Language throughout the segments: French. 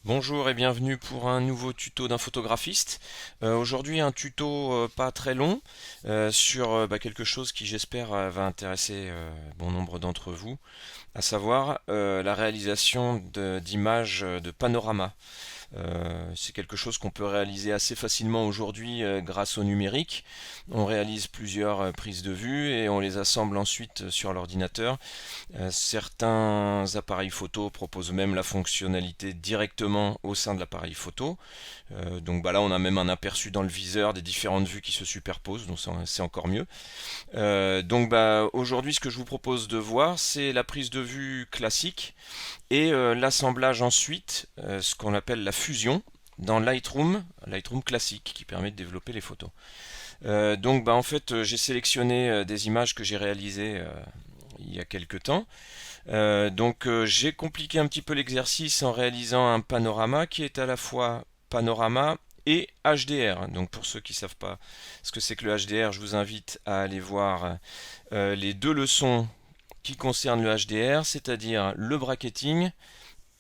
Bonjour et bienvenue pour un nouveau tuto d'un photographiste. Aujourd'hui un tuto pas très long sur quelque chose qui j'espère va intéresser bon nombre d'entre vous, à savoir la réalisation d'images de panorama. C'est quelque chose qu'on peut réaliser assez facilement aujourd'hui grâce au numérique. On réalise plusieurs prises de vue et on les assemble ensuite sur l'ordinateur. Certains appareils photo proposent même la fonctionnalité directement au sein de l'appareil photo. Donc là on a même un aperçu dans le viseur des différentes vues qui se superposent, donc c'est encore mieux. Aujourd'hui ce que je vous propose de voir c'est la prise de vue classique et l'assemblage ensuite, ce qu'on appelle la fusion dans Lightroom classique qui permet de développer les photos. En fait j'ai sélectionné des images que j'ai réalisées il y a quelques temps. J'ai compliqué un petit peu l'exercice en réalisant un panorama qui est à la fois panorama et HDR. Donc pour ceux qui ne savent pas ce que c'est que le HDR, je vous invite à aller voir les deux leçons qui concernent le HDR, c'est-à-dire le bracketing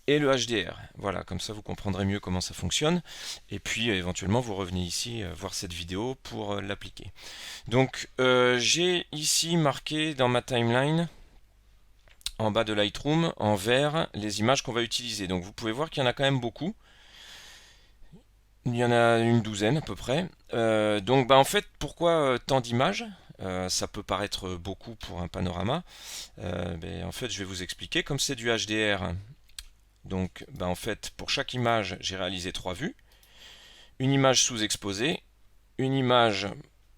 et le HDR. Voilà, comme ça vous comprendrez mieux comment ça fonctionne. Et puis éventuellement vous revenez ici voir cette vidéo pour l'appliquer. J'ai ici marqué dans ma timeline en bas de Lightroom, en vert, les images qu'on va utiliser. Donc vous pouvez voir qu'il y en a quand même beaucoup. Il y en a une douzaine à peu près. En fait, pourquoi tant d'images? Ça peut paraître beaucoup pour un panorama. En fait, je vais vous expliquer. Comme c'est du HDR, en fait, pour chaque image, j'ai réalisé 3 vues. Une image sous-exposée, une image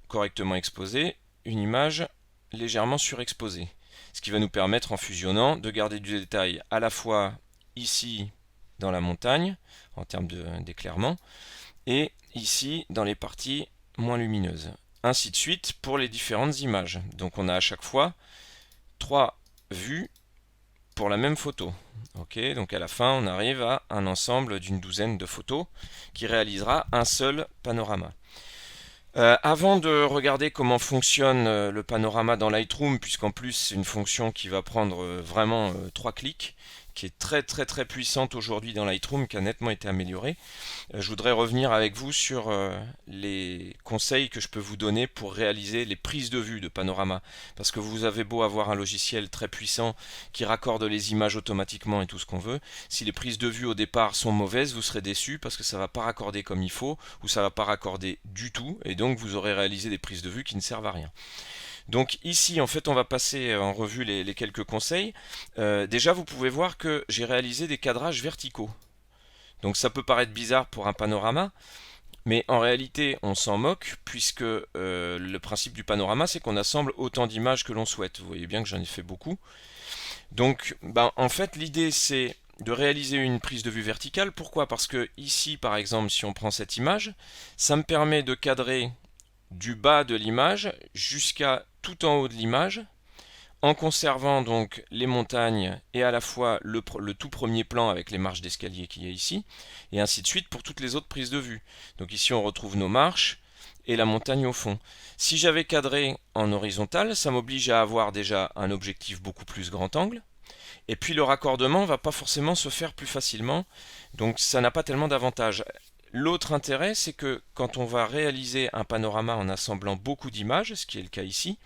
correctement exposée, une image légèrement surexposée. Ce qui va nous permettre en fusionnant de garder du détail à la fois ici dans la montagne en termes d'éclairement et ici dans les parties moins lumineuses. Ainsi de suite pour les différentes images. Donc on a à chaque fois 3 vues pour la même photo. Ok, donc à la fin on arrive à un ensemble d'une douzaine de photos qui réalisera un seul panorama. Avant de regarder comment fonctionne le panorama dans Lightroom, puisqu'en plus c'est une fonction qui va prendre vraiment 3 clics, qui est très puissante aujourd'hui dans Lightroom, qui a nettement été améliorée, je voudrais revenir avec vous sur les conseils que je peux vous donner pour réaliser les prises de vue de panorama. Parce que vous avez beau avoir un logiciel très puissant qui raccorde les images automatiquement et tout ce qu'on veut, si les prises de vue au départ sont mauvaises, vous serez déçu parce que ça ne va pas raccorder comme il faut, ou ça ne va pas raccorder du tout, et donc vous aurez réalisé des prises de vue qui ne servent à rien. Donc ici, en fait, on va passer en revue les quelques conseils. Déjà, vous pouvez voir que j'ai réalisé des cadrages verticaux. Donc ça peut paraître bizarre pour un panorama, mais en réalité on s'en moque puisque le principe du panorama c'est qu'on assemble autant d'images que l'on souhaite. Vous voyez bien que j'en ai fait beaucoup. En fait l'idée c'est de réaliser une prise de vue verticale. Pourquoi? Parce que ici par exemple si on prend cette image, ça me permet de cadrer du bas de l'image jusqu'à tout en haut de l'image en conservant donc les montagnes et à la fois le tout premier plan avec les marches d'escalier qu'il y a ici, et ainsi de suite pour toutes les autres prises de vue. Donc ici on retrouve nos marches et la montagne au fond. Si j'avais cadré en horizontal, ça m'oblige à avoir déjà un objectif beaucoup plus grand angle, et puis le raccordement ne va pas forcément se faire plus facilement, donc ça n'a pas tellement d'avantages. L'autre intérêt, c'est que quand on va réaliser un panorama en assemblant beaucoup d'images, ce qui est le cas ici,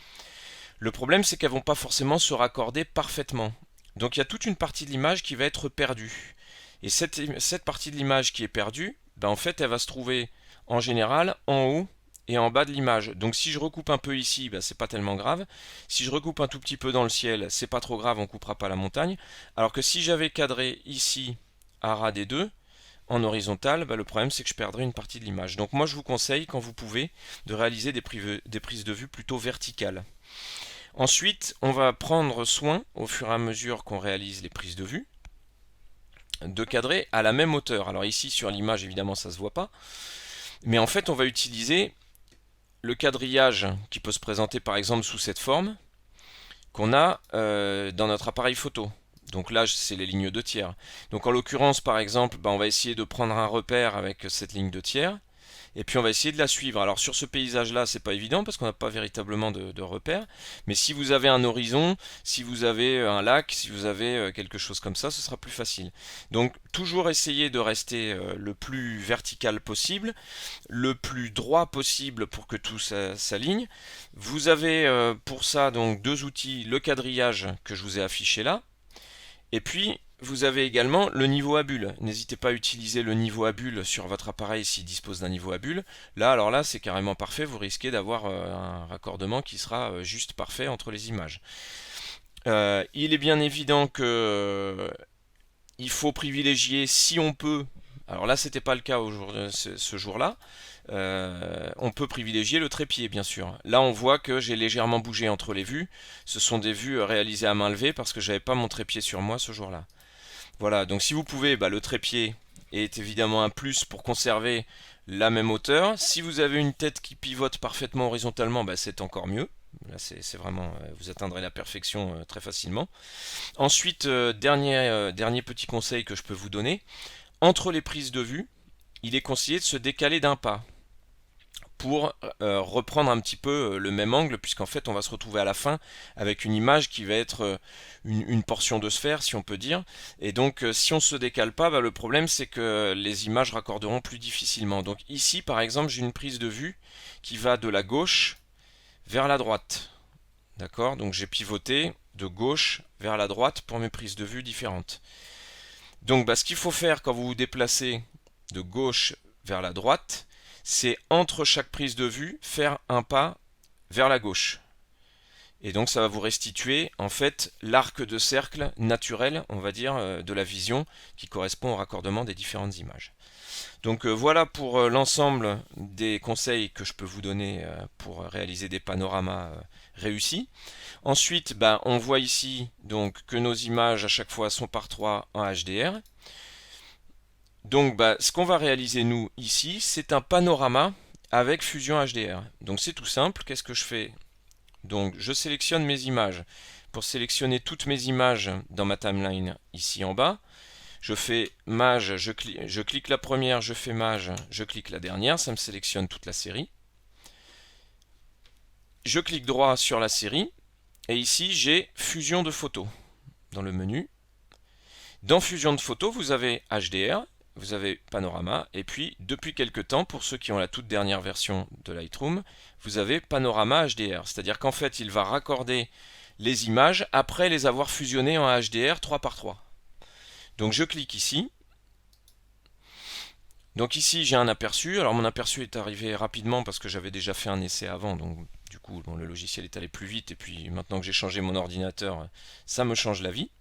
le problème, c'est qu'elles vont pas forcément se raccorder parfaitement. Donc il y a toute une partie de l'image qui va être perdue. Et cette partie de l'image qui est perdue, en fait, elle va se trouver en général en haut et en bas de l'image. Donc si je recoupe un peu ici, c'est pas tellement grave. Si je recoupe un tout petit peu dans le ciel, c'est pas trop grave, on coupera pas la montagne. Alors que si j'avais cadré ici à ras des deux, en horizontal, le problème c'est que je perdrais une partie de l'image. Donc moi je vous conseille, quand vous pouvez, de réaliser des prises de vue plutôt verticales. Ensuite, on va prendre soin, au fur et à mesure qu'on réalise les prises de vue, de cadrer à la même hauteur. Alors ici, sur l'image, évidemment, ça ne se voit pas. Mais en fait, on va utiliser le quadrillage qui peut se présenter par exemple sous cette forme qu'on a dans notre appareil photo. Donc là, c'est les lignes de tiers. Donc en l'occurrence, par exemple, on va essayer de prendre un repère avec cette ligne de tiers. et puis on va essayer de la suivre. Alors sur ce paysage-là, c'est pas évident parce qu'on n'a pas véritablement de repères, mais si vous avez un horizon, si vous avez un lac, si vous avez quelque chose comme ça, ce sera plus facile. Donc toujours essayer de rester le plus vertical possible, le plus droit possible pour que tout s'aligne. Vous avez pour ça donc deux outils, le quadrillage que je vous ai affiché là, et puis vous avez également le niveau à bulle. N'hésitez pas à utiliser le niveau à bulle sur votre appareil s'il dispose d'un niveau à bulle. Là, alors là, c'est carrément parfait. Vous risquez d'avoir un raccordement qui sera juste parfait entre les images. Il est bien évident que il faut privilégier, si on peut, alors là c'était pas le cas ce jour-là, on peut privilégier le trépied bien sûr. Là on voit que j'ai légèrement bougé entre les vues, ce sont des vues réalisées à main levée parce que j'avais pas mon trépied sur moi ce jour-là. Voilà, donc si vous pouvez, le trépied est évidemment un plus pour conserver la même hauteur. Si vous avez une tête qui pivote parfaitement horizontalement, c'est encore mieux. Là c'est vraiment, vous atteindrez la perfection très facilement. Ensuite, dernier petit conseil que je peux vous donner, entre les prises de vue, il est conseillé de se décaler d'un pas pour reprendre un petit peu le même angle, puisqu'en fait on va se retrouver à la fin avec une image qui va être une portion de sphère, si on peut dire. Et donc si on ne se décale pas, le problème c'est que les images raccorderont plus difficilement. Donc ici par exemple j'ai une prise de vue qui va de la gauche vers la droite. D'accord? Donc j'ai pivoté de gauche vers la droite pour mes prises de vue différentes. Donc ce qu'il faut faire quand vous vous déplacez de gauche vers la droite, c'est entre chaque prise de vue faire un pas vers la gauche. Et donc ça va vous restituer en fait l'arc de cercle naturel, on va dire, de la vision qui correspond au raccordement des différentes images. Donc voilà pour l'ensemble des conseils que je peux vous donner pour réaliser des panoramas réussis. Ensuite, on voit ici donc que nos images à chaque fois sont par 3 en HDR. Donc ce qu'on va réaliser nous ici, c'est un panorama avec Fusion HDR. Donc c'est tout simple, qu'est-ce que je fais? Donc je sélectionne mes images. Pour sélectionner toutes mes images dans ma timeline ici en bas, je fais Mage, je clique la première, je fais Mage, je clique la dernière, ça me sélectionne toute la série. Je clique droit sur la série, et ici j'ai Fusion de photos dans le menu. Dans Fusion de photos, vous avez HDR, vous avez Panorama, et puis depuis quelques temps, pour ceux qui ont la toute dernière version de Lightroom, vous avez Panorama HDR. C'est-à-dire qu'en fait, il va raccorder les images après les avoir fusionnées en HDR 3 par 3. Donc je clique ici. Donc ici j'ai un aperçu. Alors mon aperçu est arrivé rapidement parce que j'avais déjà fait un essai avant. Donc du coup le logiciel est allé plus vite. Et puis maintenant que j'ai changé mon ordinateur, ça me change la vie.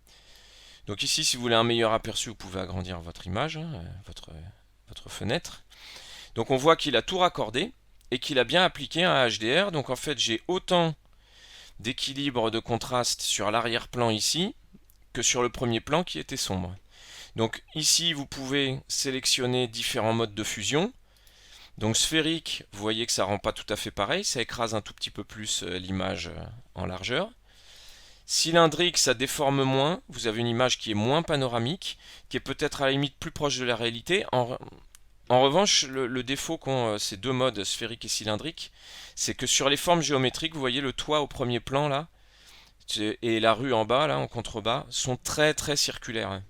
Donc ici si vous voulez un meilleur aperçu, vous pouvez agrandir votre image, votre fenêtre. Donc on voit qu'il a tout raccordé et qu'il a bien appliqué un HDR. Donc en fait j'ai autant d'équilibre de contraste sur l'arrière-plan ici que sur le premier plan qui était sombre. Donc ici vous pouvez sélectionner différents modes de fusion. Donc sphérique, vous voyez que ça rend pas tout à fait pareil, ça écrase un tout petit peu plus l'image en largeur. Cylindrique, ça déforme moins, vous avez une image qui est moins panoramique, qui est peut-être à la limite plus proche de la réalité. En revanche, le défaut qu'ont ces deux modes, sphérique et cylindrique, c'est que sur les formes géométriques, vous voyez le toit au premier plan là, et la rue en bas, là, en contrebas, sont très très circulaires.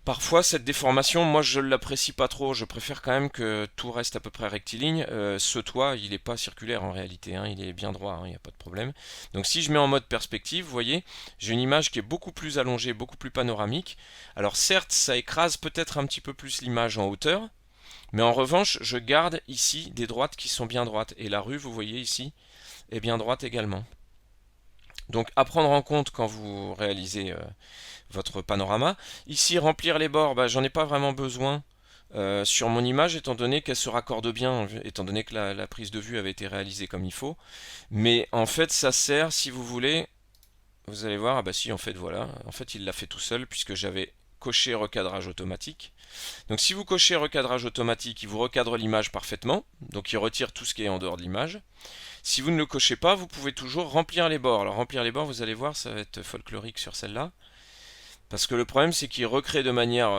Parfois cette déformation, moi je ne l'apprécie pas trop, je préfère quand même que tout reste à peu près rectiligne. Ce toit, il n'est pas circulaire en réalité, il est bien droit, il n'y a pas de problème. Donc si je mets en mode perspective, vous voyez, j'ai une image qui est beaucoup plus allongée, beaucoup plus panoramique. Alors certes, ça écrase peut-être un petit peu plus l'image en hauteur, mais en revanche, je garde ici des droites qui sont bien droites. Et la rue, vous voyez ici, est bien droite également. Donc à prendre en compte quand vous réalisez votre panorama. Ici, remplir les bords, j'en ai pas vraiment besoin sur mon image, étant donné qu'elle se raccorde bien, étant donné que la prise de vue avait été réalisée comme il faut. Mais en fait, ça sert, si vous voulez, vous allez voir, si, en fait, voilà, en fait, il l'a fait tout seul, puisque j'avais coché recadrage automatique. Donc si vous cochez recadrage automatique, il vous recadre l'image parfaitement, donc il retire tout ce qui est en dehors de l'image. Si vous ne le cochez pas, vous pouvez toujours remplir les bords. Alors remplir les bords, vous allez voir, ça va être folklorique sur celle-là. Parce que le problème, c'est qu'il recrée de manière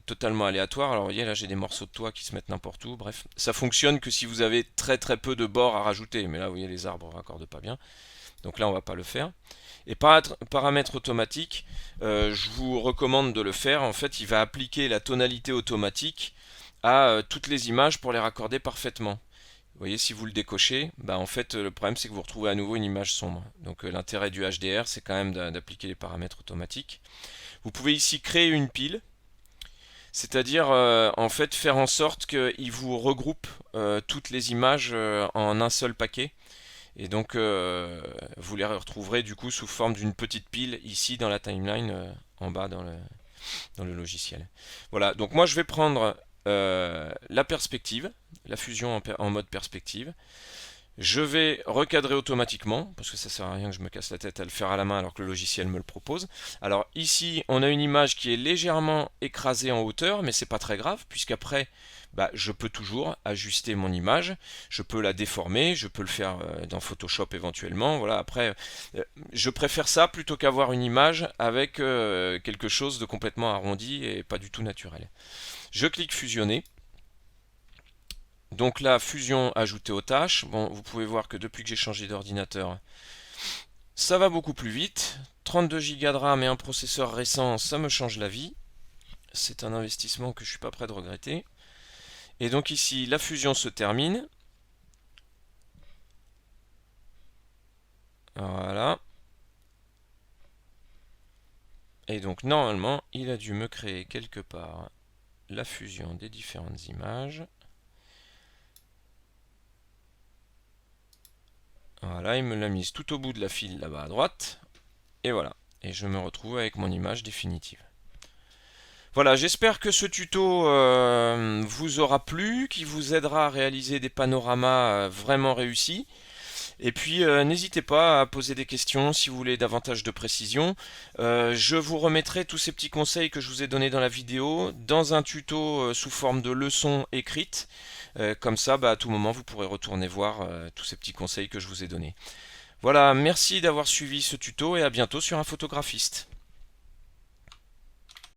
totalement aléatoire. Alors, vous voyez, là, j'ai des morceaux de toit qui se mettent n'importe où. Bref, ça fonctionne que si vous avez très très peu de bords à rajouter. Mais là, vous voyez, les arbres ne raccordent pas bien. Donc là, on va pas le faire. Et paramètre automatique, je vous recommande de le faire. En fait, il va appliquer la tonalité automatique à toutes les images pour les raccorder parfaitement. Vous voyez, si vous le décochez, bah en fait, le problème c'est que vous retrouvez à nouveau une image sombre. Donc l'intérêt du HDR, c'est quand même d'appliquer les paramètres automatiques. Vous pouvez ici créer une pile, c'est-à-dire en fait faire en sorte qu'il vous regroupe toutes les images en un seul paquet. Et donc vous les retrouverez du coup sous forme d'une petite pile ici dans la timeline en bas dans le logiciel. Voilà, donc moi je vais prendre la perspective, la fusion en mode perspective. Je vais recadrer automatiquement, parce que ça sert à rien que je me casse la tête à le faire à la main alors que le logiciel me le propose. Alors ici, on a une image qui est légèrement écrasée en hauteur, mais c'est pas très grave, puisqu'après, bah, je peux toujours ajuster mon image, je peux la déformer, je peux le faire dans Photoshop éventuellement. Voilà, après, je préfère ça plutôt qu'avoir une image avec quelque chose de complètement arrondi et pas du tout naturel. Je clique fusionner. Donc la fusion ajoutée aux tâches. Bon, vous pouvez voir que depuis que j'ai changé d'ordinateur, ça va beaucoup plus vite. 32 Go de RAM et un processeur récent, ça me change la vie. C'est un investissement que je ne suis pas prêt de regretter. Et donc ici, la fusion se termine. Voilà. Et donc normalement, il a dû me créer quelque part la fusion des différentes images. Voilà, il me l'a mise tout au bout de la file là-bas à droite. Et voilà. Et je me retrouve avec mon image définitive. Voilà, j'espère que ce tuto vous aura plu, qui vous aidera à réaliser des panoramas vraiment réussis. Et puis n'hésitez pas à poser des questions si vous voulez davantage de précision. Je vous remettrai tous ces petits conseils que je vous ai donnés dans la vidéo dans un tuto sous forme de leçon écrite. Comme ça, bah, à tout moment, vous pourrez retourner voir tous ces petits conseils que je vous ai donnés. Voilà, merci d'avoir suivi ce tuto et à bientôt sur un photographiste.